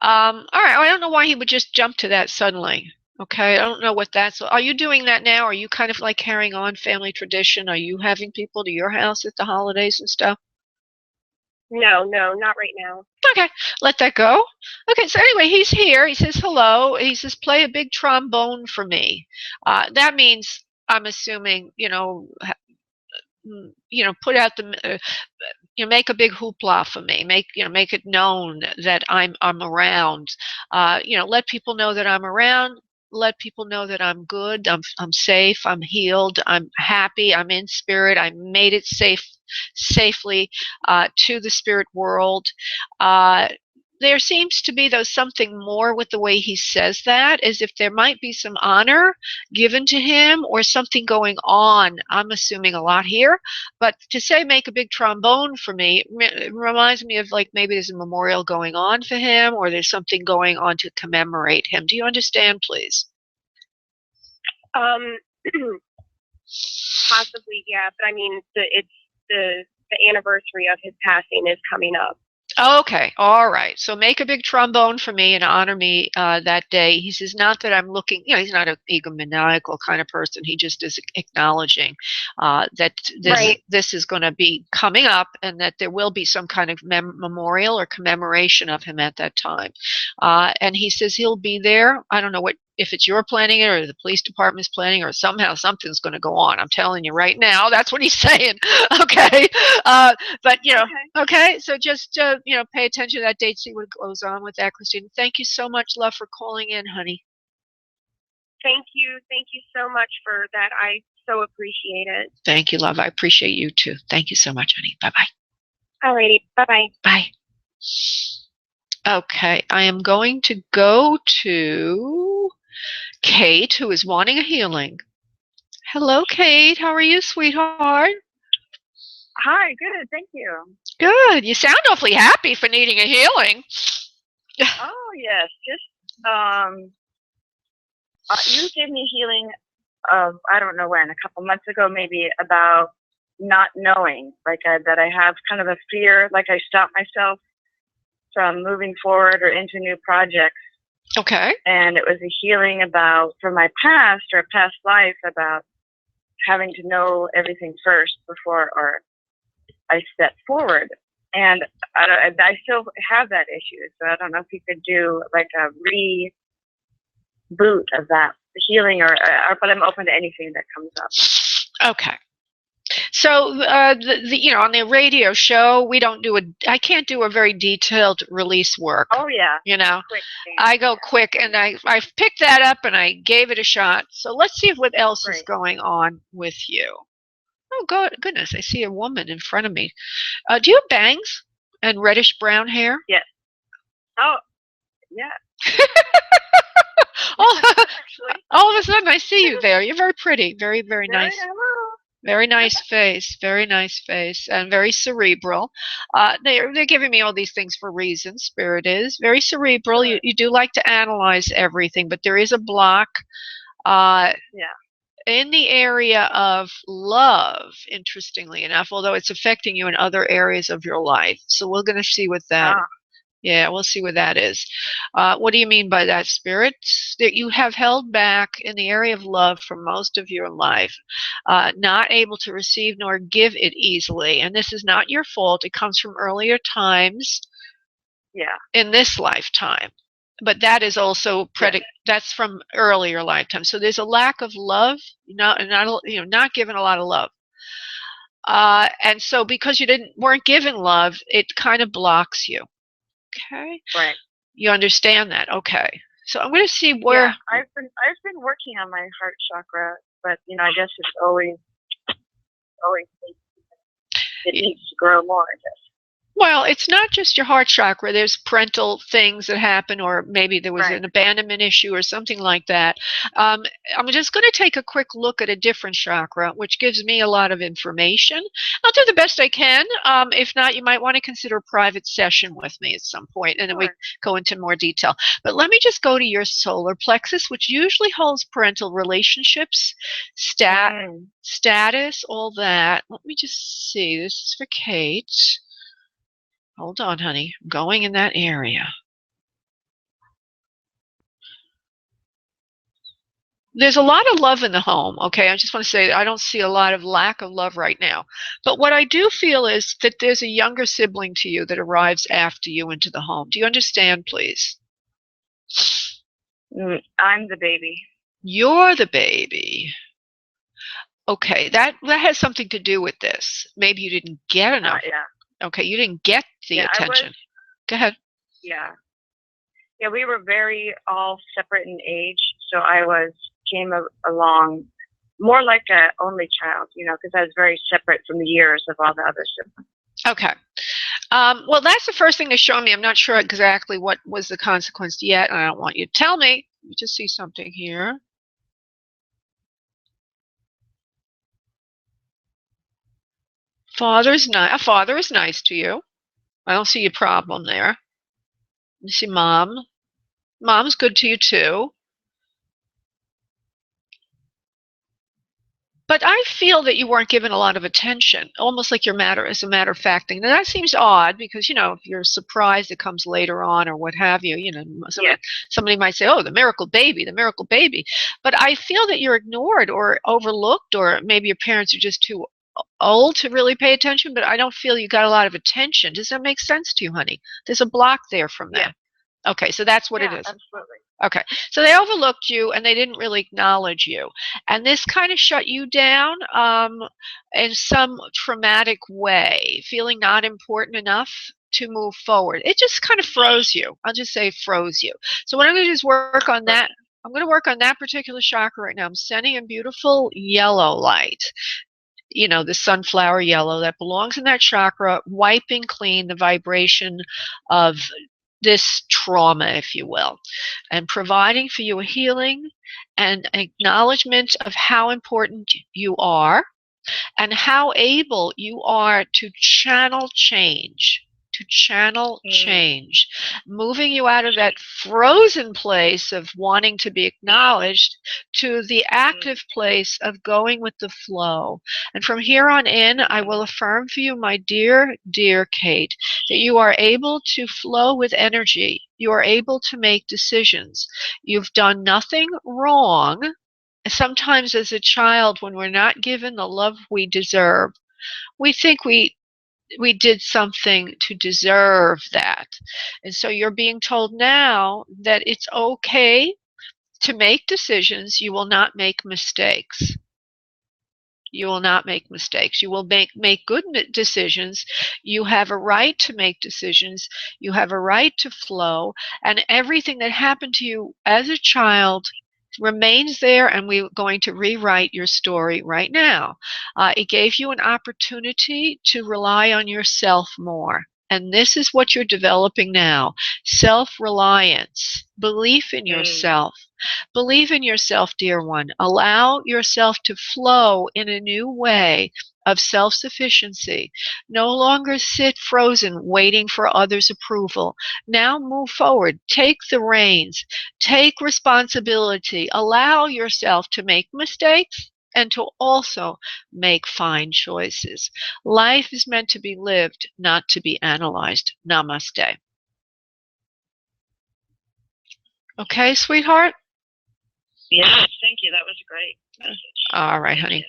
All right. I don't know why he would just jump to that suddenly. Okay. I don't know what that's. Are you doing that now? Are you kind of like carrying on family tradition? Are you having people to your house at the holidays and stuff? No, not right now. Okay, let that go. Okay, so anyway, he's here. He says hello. He says, play a big trombone for me. That means, I'm assuming, put out the, make a big hoopla for me. Make it known that I'm around. Let people know that I'm around. Let people know that I'm good. I'm safe. I'm healed. I'm happy. I'm in spirit. I made it safely to the spirit world. There seems to be, though, something more with the way he says that, as if there might be some honor given to him or something going on. I'm assuming a lot here, but to say make a big trombone for me reminds me of like maybe there's a memorial going on for him or there's something going on to commemorate him. Do you understand, please? Possibly, yeah, but I mean, it's the anniversary of his passing is coming up. Okay, all right. So make a big trombone for me and honor me that day. He says, not that I'm looking, he's not an egomaniacal kind of person. He just is acknowledging that this is going to be coming up and that there will be some kind of memorial or commemoration of him at that time. And he says he'll be there. I don't know if it's you're planning it or the police department's planning or somehow something's going to go on. I'm telling you right now, that's what he's saying. Okay. But, okay. So just, pay attention to that date, see what goes on with that, Christine. Thank you so much, love, for calling in, honey. Thank you. Thank you so much for that. I so appreciate it. Thank you, love. I appreciate you too. Thank you so much, honey. Bye-bye. Alrighty. Bye-bye. Bye. Okay. I am going to go to Kate, who is wanting a healing. Hello, Kate. How are you, sweetheart? Hi, good. Thank you. Good. You sound awfully happy for needing a healing. Oh, yes. Just, you gave me healing of, I don't know when, a couple months ago, maybe, about not knowing, that I have kind of a fear, like I stop myself from moving forward or into new projects. Okay. And it was a healing from my past or past life about having to know everything first before or I step forward. And I still have that issue. So I don't know if you could do like a reboot of that healing but I'm open to anything that comes up. Okay. So, on the radio show, I can't do a very detailed release work. Oh, yeah. Quick, I go quick, and I picked that up, and I gave it a shot. So let's see what else is going on with you. Oh, goodness, I see a woman in front of me. Do you have bangs and reddish brown hair? Yes. Oh, yeah. All of a sudden, I see you there. You're very pretty. Very, very nice. Very nice face. Very nice face. And very cerebral. They're giving me all these things for reasons. Spirit is very cerebral. You do like to analyze everything, but there is a block. In the area of love, interestingly enough, although it's affecting you in other areas of your life. So we're going to see what that. Yeah, we'll see what that is. What do you mean by that, Spirit? That you have held back in the area of love for most of your life, not able to receive nor give it easily. And this is not your fault. It comes from earlier times in this lifetime. But that is also that's from earlier lifetimes. So there's a lack of love, not given a lot of love. And so because you weren't given love, it kind of blocks you. Okay. Right. You understand that? Okay. So I'm going to see where. Yeah, I've been working on my heart chakra, but I guess it's always it needs to grow more, I guess. Well, it's not just your heart chakra. There's parental things that happen, or maybe there was an abandonment issue or something like that. I'm just going to take a quick look at a different chakra, which gives me a lot of information. I'll do the best I can. If not, you might want to consider a private session with me at some point, and then we go into more detail. But let me just go to your solar plexus, which usually holds parental relationships, status, all that. Let me just see. This is for Kate. Hold on, honey. I'm going in that area. There's a lot of love in the home, okay? I just want to say I don't see a lot of lack of love right now. But what I do feel is that there's a younger sibling to you that arrives after you into the home. Do you understand, please? I'm the baby. You're the baby. Okay, that has something to do with this. Maybe you didn't get enough. Okay, you didn't get the attention. Go ahead. Yeah, we were very all separate in age, so I came along more like an only child, because I was very separate from the years of all the other siblings. Okay. Well, that's the first thing they show me. I'm not sure exactly what was the consequence yet, and I don't want you to tell me. Let me just see something here. A father is nice to you. I don't see a problem there. Let me see mom. Mom's good to you too. But I feel that you weren't given a lot of attention, almost like you're as a matter of fact thing. Now that seems odd because, if you're surprised it comes later on or what have you, somebody might say, oh, the miracle baby. But I feel that you're ignored or overlooked, or maybe your parents are just too old to really pay attention, but I don't feel you got a lot of attention. Does that make sense to you, honey? There's a block there from that. Okay, so that's what it is. Absolutely. Okay, so they overlooked you and they didn't really acknowledge you. And this kind of shut you down in some traumatic way, feeling not important enough to move forward. It just kind of froze you. I'll just say froze you. So what I'm going to do is work on that. I'm going to work on that particular chakra right now. I'm sending a beautiful yellow light. The sunflower yellow that belongs in that chakra, wiping clean the vibration of this trauma, if you will, and providing for you a healing and acknowledgement of how important you are and how able you are to channel change. Moving you out of that frozen place of wanting to be acknowledged to the active place of going with the flow. And from here on in, I will affirm for you, my dear, dear Kate, that you are able to flow with energy. You are able to make decisions. You've done nothing wrong. Sometimes as a child, when we're not given the love we deserve, we think we did something to deserve that. And so you're being told now that it's okay to make decisions. You will not make mistakes. You will not make mistakes. You will make good decisions. You have a right to make decisions. You have a right to flow. And everything that happened to you as a child remains there, and we're going to rewrite your story right now. It gave you an opportunity to rely on yourself more And this is what you're developing now. Self-reliance, belief in yourself. Believe in yourself, dear one. Allow yourself to flow in a new way of self-sufficiency. No longer sit frozen waiting for others' approval. Now move forward. Take the reins. Take responsibility. Allow yourself to make mistakes and to also make fine choices. Life is meant to be lived, not to be analyzed. Namaste. Okay, sweetheart? Yes, thank you. That was a great message. All right, honey.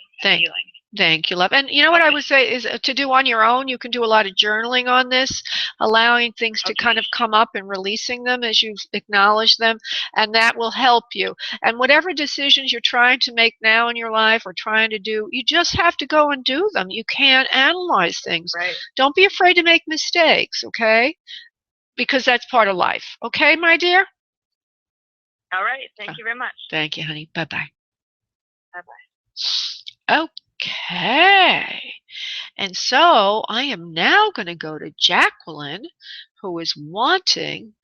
Thank you, love. And you know what I would say is to do on your own. You can do a lot of journaling on this, allowing things to kind of come up and releasing them as you acknowledge them, and that will help you. And whatever decisions you're trying to make now in your life or trying to do, you just have to go and do them. You can't analyze things. Right. Don't be afraid to make mistakes, okay? Because that's part of life. Okay, my dear? All right. Thank you very much. Thank you, honey. Bye-bye. Bye-bye. Okay. And so I am now going to go to Jacqueline, who is wanting,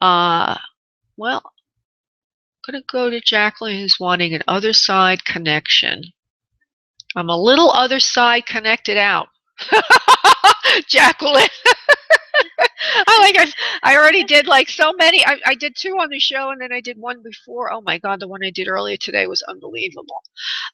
well, I'm going to go to Jacqueline who's wanting an other side connection. I'm a little other side connected out. Jacqueline. I already did like so many. I did 2 on the show and then I did 1 before. Oh my God, the one I did earlier today was unbelievable.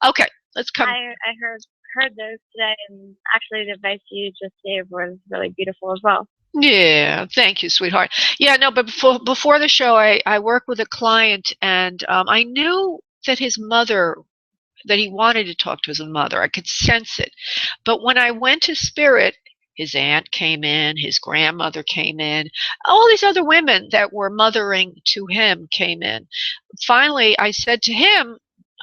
Okay, let's come. I heard those today, and actually the advice you just gave was really beautiful as well. Yeah, thank you, sweetheart. Yeah, no, but before the show, I worked with a client, and I knew that his mother, that he wanted to talk to his mother. I could sense it. But when I went to Spirit, his aunt came in, his grandmother came in, all these other women that were mothering to him came in. Finally, I said to him,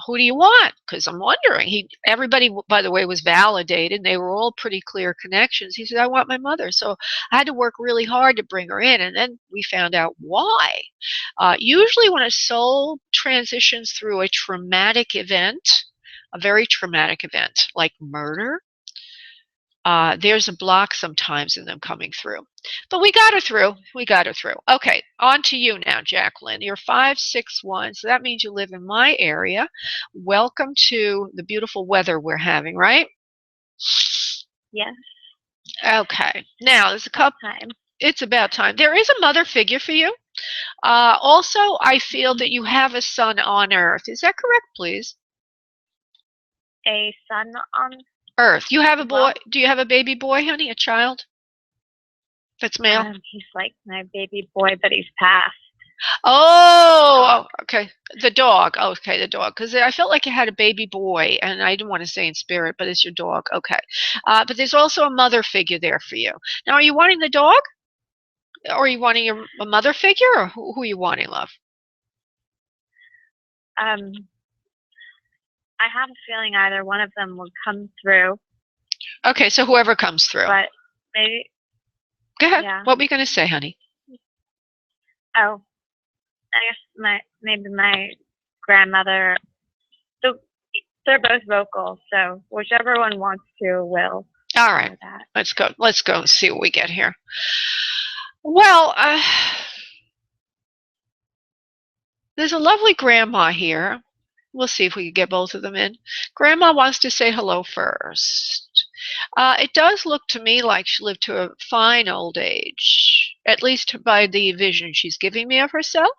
who do you want? Because I'm wondering. Everybody, by the way, was validated. They were all pretty clear connections. He said, I want my mother. So I had to work really hard to bring her in. And then we found out why. Usually when a soul transitions through a traumatic event, a very traumatic event, like murder, there's a block sometimes in them coming through. But we got her through. We got her through. Okay, on to you now, Jacqueline. You're 561, so that means you live in my area. Welcome to the beautiful weather we're having, right? Yes. Okay. Now, there's a couple. It's about time. There is a mother figure for you. Also, I feel that you have a son on Earth. Is that correct, please? A son on Earth. You have a boy. Do you have a baby boy, honey? A child? That's male? He's like my baby boy, but he's passed. Oh, okay. The dog. Okay, the dog. Because I felt like you had a baby boy, and I didn't want to say in spirit, but it's your dog. Okay. But there's also a mother figure there for you. Now, are you wanting the dog? Or are you wanting a mother figure? Or who are you wanting, love? I have a feeling either one of them will come through. Okay, so whoever comes through. But maybe. Go ahead. Yeah. What were you going to say, honey? Oh, I guess maybe my grandmother. So they're both vocal, so whichever one wants to will. All right. Let's go. Let's go and see what we get here. Well, there's a lovely grandma here. We'll see if we can get both of them in. Grandma wants to say hello first. It does look to me like she lived to a fine old age, at least by the vision she's giving me of herself.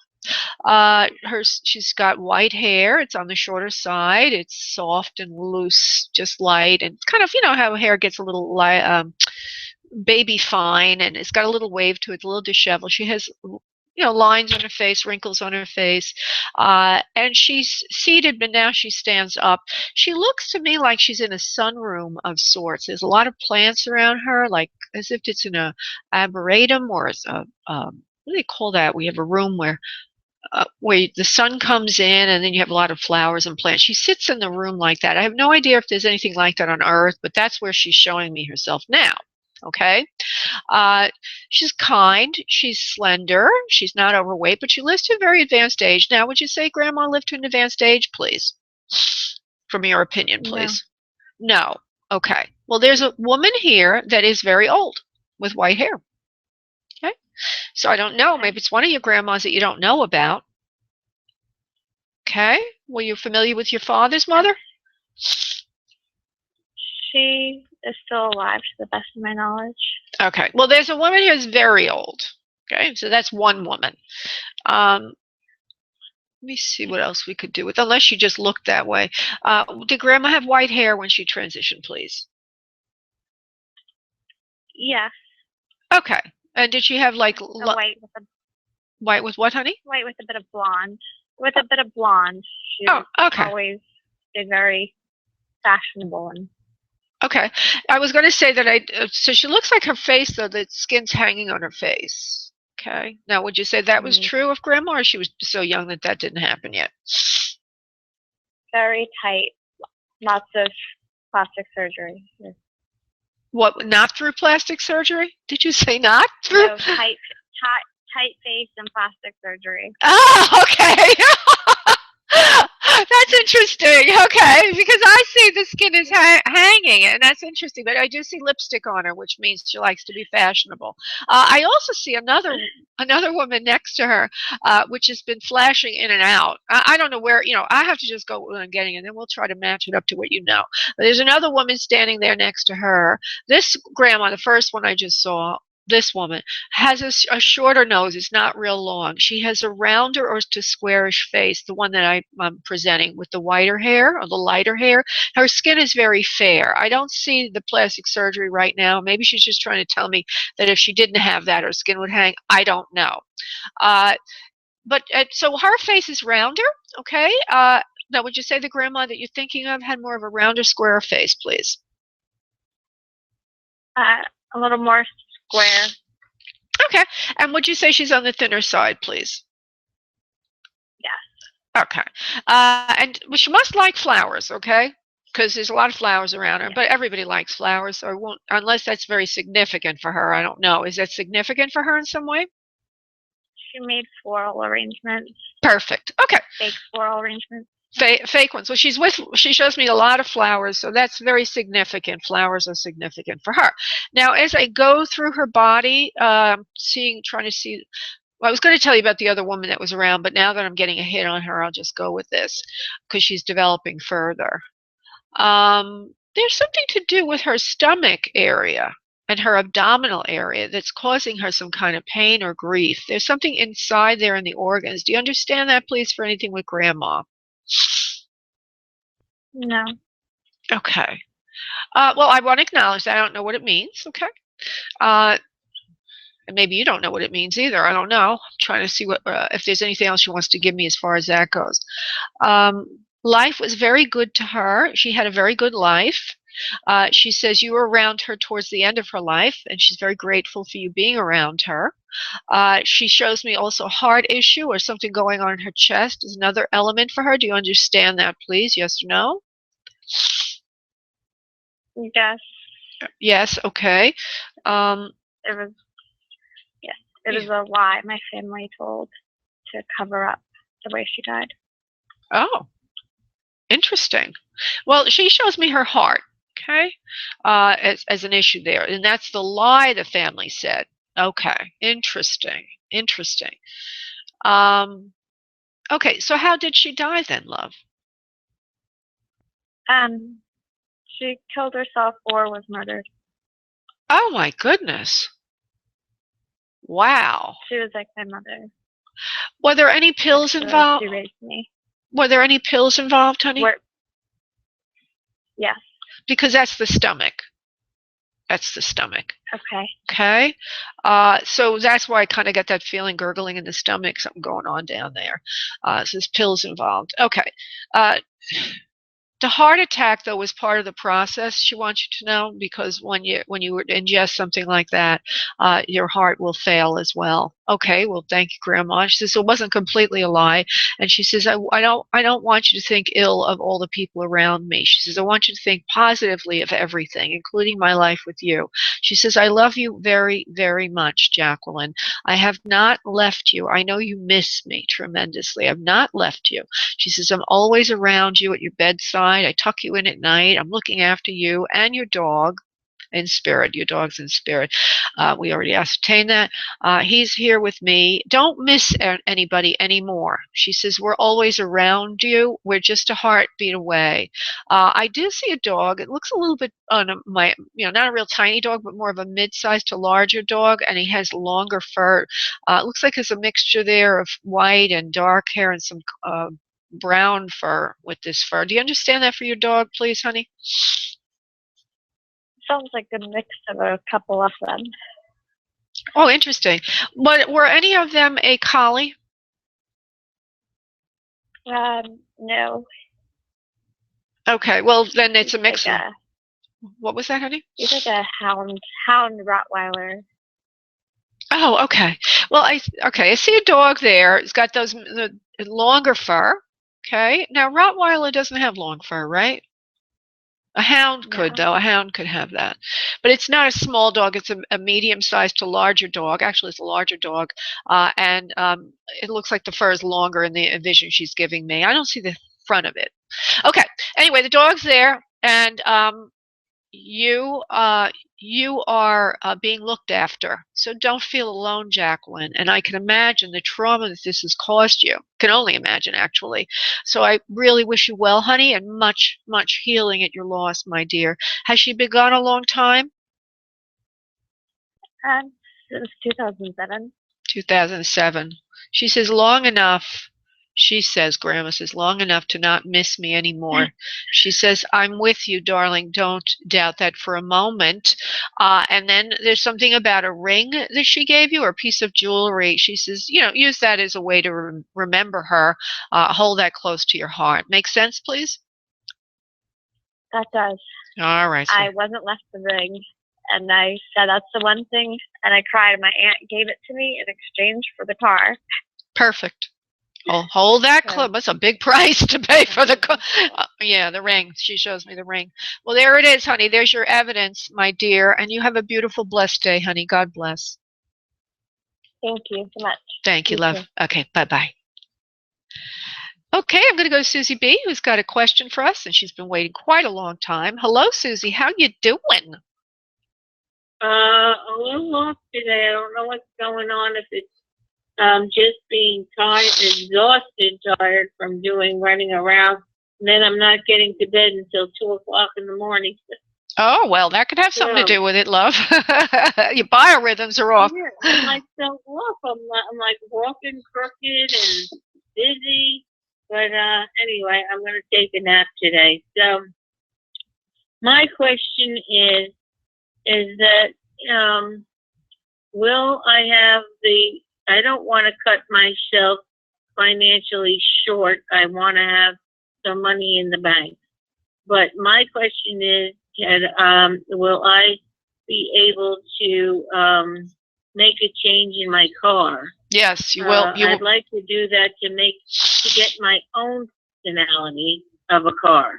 She's got white hair. It's on the shorter side. It's soft and loose, just light, and kind of, you know how hair gets a little baby fine, and it's got a little wave to it, a little disheveled. She has, you know, lines on her face, wrinkles on her face, and she's seated, but now she stands up. She looks to me like she's in a sunroom of sorts. There's a lot of plants around her, like as if it's in a arboretum or what do they call that? We have a room where the sun comes in and then you have a lot of flowers and plants. She sits in the room like that. I have no idea if there's anything like that on Earth, but that's where she's showing me herself now. Okay. She's kind. She's slender. She's not overweight, but she lives to a very advanced age. Now, would you say Grandma lived to an advanced age, please? From your opinion, please. No. Okay. Well, there's a woman here that is very old with white hair. So I don't know. Maybe it's one of your grandmas that you don't know about. Okay. Were you familiar with your father's mother? She is still alive, to the best of my knowledge. Okay. Well, there's a woman who's very old. Okay. So that's one woman. Let me see what else we could do with, unless you just looked that way. Did Grandma have white hair when she transitioned, please? Yes. Okay. And did she have like white with a white with what, honey? White with a bit of blonde. With a bit of blonde. She okay. always did very fashionable and. Okay. I was going to say that so she looks like her face, though, the skin's hanging on her face. Okay. Now, would you say that was true of Grandma, or she was so young that that didn't happen yet? Very tight. Lots of plastic surgery. What, not through plastic surgery? Did you say not through? No, tight face and plastic surgery. Oh, okay. That's interesting. Okay, because I see the skin is hanging, and that's interesting. But I do see lipstick on her, which means she likes to be fashionable. I also see another woman next to her, which has been flashing in and out. I don't know where. I have to just go and getting it, and then we'll try to match it up to what you know. But there's another woman standing there next to her. This grandma, the first one I just saw. This woman has a shorter nose. It's not real long. She has a rounder or to squarish face, the one that I'm presenting with the whiter hair or the lighter hair. Her skin is very fair. I don't see the plastic surgery right now. Maybe she's just trying to tell me that if she didn't have that, her skin would hang. I don't know. So her face is rounder, okay? Now, would you say the grandma that you're thinking of had more of a rounder, square face, please? A little more square. Okay. And would you say she's on the thinner side, please? Yes. Okay. And she must like flowers, okay? Because there's a lot of flowers around her, but everybody likes flowers, so won't, unless that's very significant for her. I don't know. Is that significant for her in some way? She made floral arrangements. Perfect. Okay. Fake floral arrangements. Fake ones. Well, she shows me a lot of flowers, so that's very significant. Flowers are significant for her. Now, as I go through her body, trying to see, well, I was going to tell you about the other woman that was around, but now that I'm getting a hit on her, I'll just go with this because she's developing further. There's something to do with her stomach area and her abdominal area that's causing her some kind of pain or grief. There's something inside there in the organs. Do you understand that, please, for anything with Grandma? No. Okay. Well, I want to acknowledge that. I don't know what it means. Okay. And maybe you don't know what it means either. I don't know. I'm trying to see if there's anything else she wants to give me as far as that goes. Life was very good to her. She had a very good life. She says you were around her towards the end of her life, and she's very grateful for you being around her. She shows me also a heart issue or something going on in her chest is another element for her. Do you understand that, please? Yes or no? Yes. Yes, okay. It was a lie my family told to cover up the way she died. Oh, interesting. Well, she shows me her heart, okay, as an issue there. And that's the lie the family said. Okay, interesting. Okay, so how did she die then, love? She killed herself or was murdered. Oh my goodness. Wow. She was like my mother. Were there any pills involved? She raised me. Were there any pills involved, honey? Yes. Because that's the stomach. That's the stomach. Okay. Okay. So that's why I kind of get that feeling gurgling in the stomach, something going on down there. So there's pills involved. Okay. The heart attack, though, was part of the process, she wants you to know, because when you ingest something like that, your heart will fail as well. Okay, well, thank you, Grandma. She says, it wasn't completely a lie. And she says, I don't want you to think ill of all the people around me. She says, I want you to think positively of everything, including my life with you. She says, I love you very, very much, Jacqueline. I have not left you. I know you miss me tremendously. I've not left you. She says, I'm always around you at your bedside. I tuck you in at night. I'm looking after you and your dog. in spirit. Your dog's in spirit. We already ascertained that. He's here with me. Don't miss anybody anymore. She says, we're always around you. We're just a heartbeat away. I do see a dog. It looks a little bit, not a real tiny dog, but more of a mid-sized to larger dog, and he has longer fur. It looks like there's a mixture there of white and dark hair and some brown fur with this fur. Do you understand that for your dog, please, honey? Sounds like a mix of a couple of them. Oh, interesting. But were any of them a collie? No. Okay, well then it's a mix. Like what was that, honey? He's like a hound Rottweiler. Oh, okay. Well, I see a dog there. It's got the longer fur. Okay. Now Rottweiler doesn't have long fur, right? A hound could, though. A hound could have that. But it's not a small dog. It's a medium-sized to larger dog. Actually, it's a larger dog. And it looks like the fur is longer in the vision she's giving me. I don't see the front of it. Okay. Anyway, the dog's there, and you are being looked after. So don't feel alone, Jacqueline. And I can imagine the trauma that this has caused you. Can only imagine, actually. So I really wish you well, honey, and much, much healing at your loss, my dear. Has she been gone a long time? Since 2007. 2007. She says long enough. She says, Grandma says, long enough to not miss me anymore. She says, I'm with you, darling. Don't doubt that for a moment. And then there's something about a ring that she gave you or a piece of jewelry. She says, use that as a way to remember her. Hold that close to your heart. Make sense, please? That does. All right. So. I wasn't left the ring. And I said, that's the one thing. And I cried. My aunt gave it to me in exchange for the car. Perfect. Oh, hold that close. That's a big price to pay for the the ring. She shows me the ring. Well, there it is, honey. There's your evidence, my dear. And you have a beautiful, blessed day, honey. God bless. Thank you so much. Thank you, love. Okay, bye-bye. Okay, I'm going to go to Susie B., who's got a question for us, and she's been waiting quite a long time. Hello, Susie. How you doing? A little lost today. I don't know what's going on. If it's just being tired, exhausted, tired from running around. And then I'm not getting to bed until 2 o'clock in the morning. Oh, well, that could have something to do with it, love. Your biorhythms are off. Yeah, I'm like so off. I'm like walking crooked and dizzy. But anyway, I'm going to take a nap today. So my question is that will I have I don't want to cut myself financially short. I want to have some money in the bank. But my question is, will I be able to make a change in my car? Yes, you will. I'd like to do that to get my own personality of a car.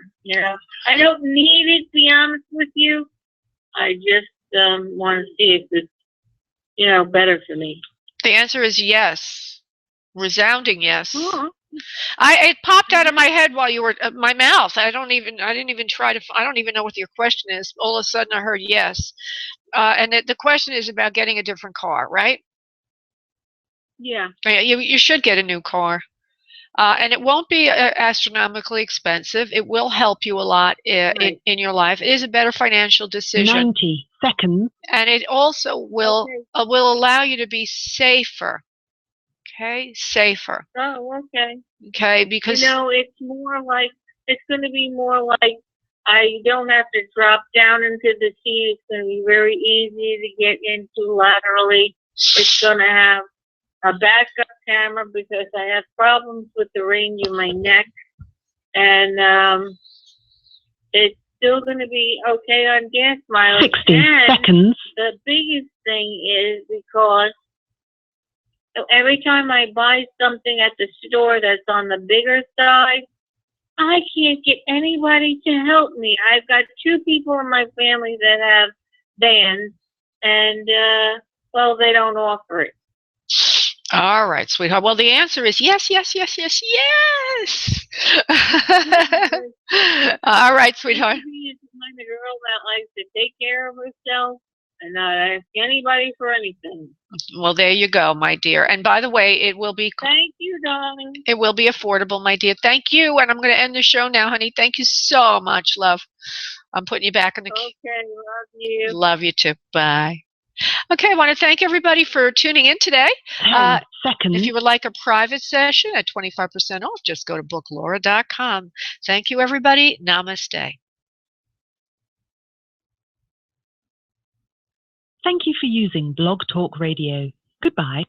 I don't need it, to be honest with you. I just want to see if it's, better for me. The answer is yes. Resounding yes. Uh-huh. It popped out of my head while you were my mouth. I didn't even try to. I don't even know what your question is. All of a sudden, I heard yes, and the question is about getting a different car, right? Yeah. You should get a new car, and it won't be astronomically expensive. It will help you a lot in your life. It is a better financial decision. 90 seconds. And it also will allow you to be safer. Okay, safer. Oh, okay. Okay, because it's more like it's going to be more like I don't have to drop down into the sea. It's going to be very easy to get into laterally. It's going to have a backup camera because I have problems with the range of my neck, and it's still going to be okay on gas mileage. 60 seconds. The biggest thing is because every time I buy something at the store that's on the bigger side, I can't get anybody to help me. I've got 2 people in my family that have vans, and, they don't offer it. All right, sweetheart. Well, the answer is yes, yes, yes, yes, yes. All right, sweetheart. I'm the girl that likes to take care of herself and not ask anybody for anything. Well, there you go, my dear. And by the way, it will be... Thank you, darling. It will be affordable, my dear. Thank you. And I'm going to end the show now, honey. Thank you so much, love. I'm putting you back in the... Okay, love you. Love you too. Bye. Okay, I want to thank everybody for tuning in today. 10 seconds. If you would like a private session at 25% off, just go to booklaura.com. Thank you, everybody. Namaste. Thank you for using Blog Talk Radio. Goodbye.